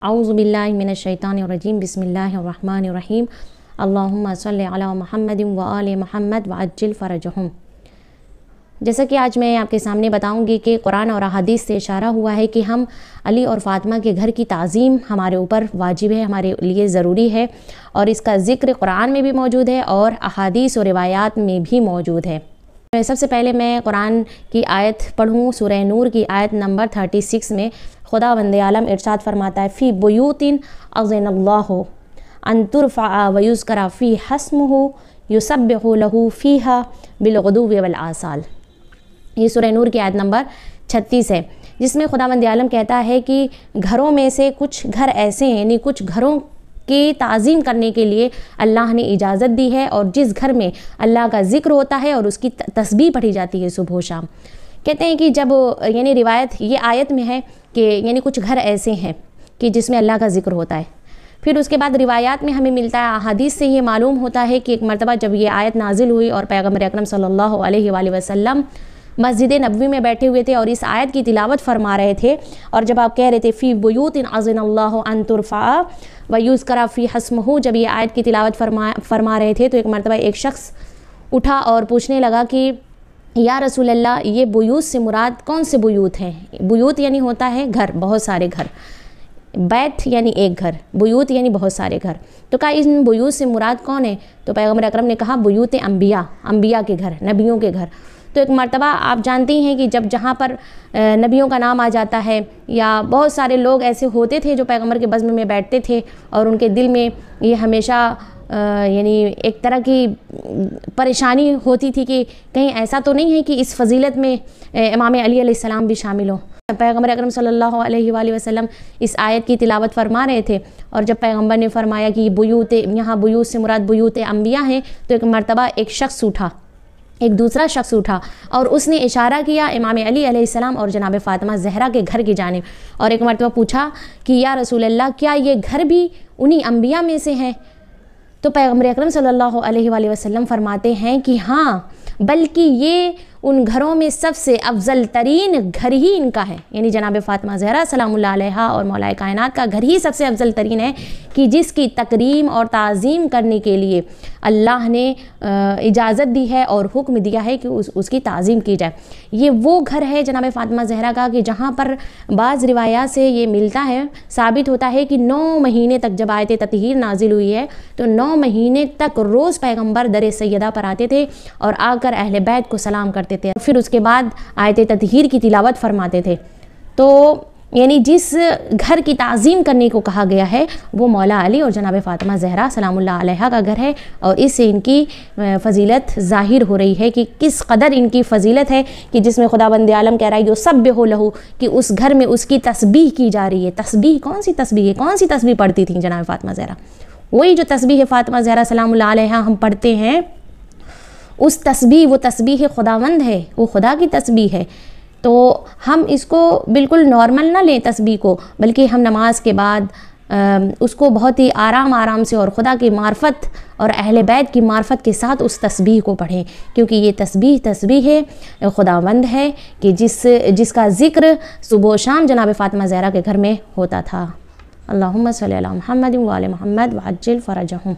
अऊज़ु बिल्लाहि मिनश्शैतानिर्रजीम बिस्मिल्लाहिर्रहमानिर्रहीम अल्लाहुम्मा सल्लि अला मुहम्मदिन व आले मुहम्मद व अज्जिल फ़रजहुम। जैसा कि आज मैं आपके सामने बताऊंगी कि कुरान और अहादीस से इशारा हुआ है कि हम अली और फ़ातिमा के घर की ताज़ीम हमारे ऊपर वाजिब है, हमारे लिए ज़रूरी है, और इसका ज़िक्र कुरान में भी मौजूद है और अहादीस और रिवायात में भी मौजूद है। सबसे पहले मैं कुरान की आयत पढ़ूँ। सूरह नूर की आयत नंबर 36 में खुदावंद आलम इरशाद फरमाता है, फ़ी बुयूतिन अज़नल्लाहु अन तुरफ़अ व युज़करा फ़ी हस्मुहु युसब्बिहु लहू फ़ीहा बिलग़ुदुव्वि वल आसाल। ये सूरह नूर की आयत नंबर 36 है, जिसमें खुदावंद आलम कहता है कि घरों में से कुछ घर ऐसे हैं, यानी कुछ घरों की ताज़ीम करने के लिए अल्लाह ने इजाज़त दी है, और जिस घर में अल्लाह का ज़िक्र होता है और उसकी तस्बीह पढ़ी जाती है सुबह शाम। कहते हैं कि जब यानी रिवायत ये आयत में है कि यानी कुछ घर ऐसे हैं कि जिसमें अल्लाह का ज़िक्र होता है। फिर उसके बाद रिवायात में हमें मिलता है, अहादीस से ये मालूम होता है कि एक मरतबा जब ये आयत नाजिल हुई और पैगम्बर अकरम सल्लल्लाहु अलैहि वसल्लम मस्जिद नबवी में बैठे हुए थे और इस आयत की तिलावत फरमा रहे थे, और जब आप कह रहे थे फ़ी बुयूतिन अज़नल्लाहु अन तुरफ़अ व युज़करा फ़ी हस्मुहु, जब ये आयत की तिलावत फरमा रहे थे तो एक मरतबा एक शख्स उठा और पूछने लगा कि या रसूल अल्लाह, ये बुयूत से मुराद कौन से बुयूत हैं? बुयूत यानी होता है घर, बहुत सारे घर। बैत यानी एक घर, बुयूत यानी बहुत सारे घर। तो कहा इन बुयूत से मुराद कौन है? तो पैगम्बर अकरम ने कहा बुयूत अंबिया, अंबिया के घर, नबियों के घर। तो एक मरतबा आप जानती हैं कि जब जहाँ पर नबियों का नाम आ जाता है, या बहुत सारे लोग ऐसे होते थे जो पैगम्बर के बज़्म में बैठते थे और उनके दिल में ये हमेशा यानी एक तरह की परेशानी होती थी कि कहीं ऐसा तो नहीं है कि इस फजीलत में इमाम अली अलैहिस्सलाम भी शामिल हो। पैगम्बर अकरम सल्लल्लाहु अलैहि वसल्लम इस आयत की तिलावत फरमा रहे थे, और जब पैगम्बर ने फरमाया कि बुयूत, यहाँ बुयूत से मुराद बुयूत अंबिया हैं, तो एक मरतबा एक शख्स उठा, एक दूसरा शख्स उठा और उसने इशारा किया इमाम अली अलैहिस्सलाम और जनाब फ़ातिमा ज़हरा के घर की जानिब, और एक मरतबा पूछा कि या रसूल अल्लाह, क्या ये घर भी उन्हीं अंबिया में से हैं? तो पैगम्बर अकरम सल्लल्लाहु अलैहि वसल्लम फरमाते हैं कि हाँ, बल्कि ये उन घरों में सबसे अफजल तरीन घर ही इनका है, यानी जनाब फ़ातिमा ज़हरा सलामुल्लाह अलैहा और मौलाए कायनात का घर ही सबसे अफजल तरीन है कि जिसकी तकरीम और ताज़ीम करने के लिए अल्लाह ने इजाज़त दी है और हुक्म दिया है कि उसकी ताज़ीम की जाए। ये वो घर है जनाब फ़ातिमा ज़हरा का कि जहाँ पर बाज़ रिवायात से ये मिलता है, साबित होता है कि 9 महीने तक जब आयत ततहीर नाजिल हुई है तो 9 महीने तक रोज़ पैगम्बर दर सैयदा पर आते थे और आकर अहले बैत को सलाम करते थे, फिर उसके बाद आयत ततहीर की तिलावत फरमाते थे। तो यानी जिस घर की ताज़ीम करने को कहा गया है वो मौला अली और जनाब फ़ातिमा ज़हरा सलामुल्लाह अलैहा का घर है, और इससे इनकी फ़जीलत ज़ाहिर हो रही है कि किस कदर इनकी फ़जीलत है कि जिसमें खुदावंद आलम कह रहा है युसब्बिहु लहू, कि उस घर में उसकी तस्बीह की जा रही है। तस्बीह कौन सी तस्बीह है? कौन सी तस्बीह पढ़ती थी जनाब फ़ातिमा ज़हरा? वही जो तस्बीह फ़ातिमा ज़हरा सलामुल्लाह अलैहा हम पढ़ते हैं, उस तस्बीह, वो तस्बीह खुदावंद है, वो खुदा की तस्बीह है। तो हम इसको बिल्कुल नॉर्मल ना लें तस्बीह को, बल्कि हम नमाज के बाद उसको बहुत ही आराम से और खुदा की मार्फत और अहले बैत की मार्फत के साथ उस तस्बीह को पढ़ें, क्योंकि ये तस्बीह है, खुदावंद है कि जिसका ज़िक्र सुबह शाम जनाब फ़ातिमा ज़हरा के घर में होता था। अल्लाहुम्मा सल्लि अला मुहम्मदिन व आले मुहम्मद व अज्जिल फ़रजहुम।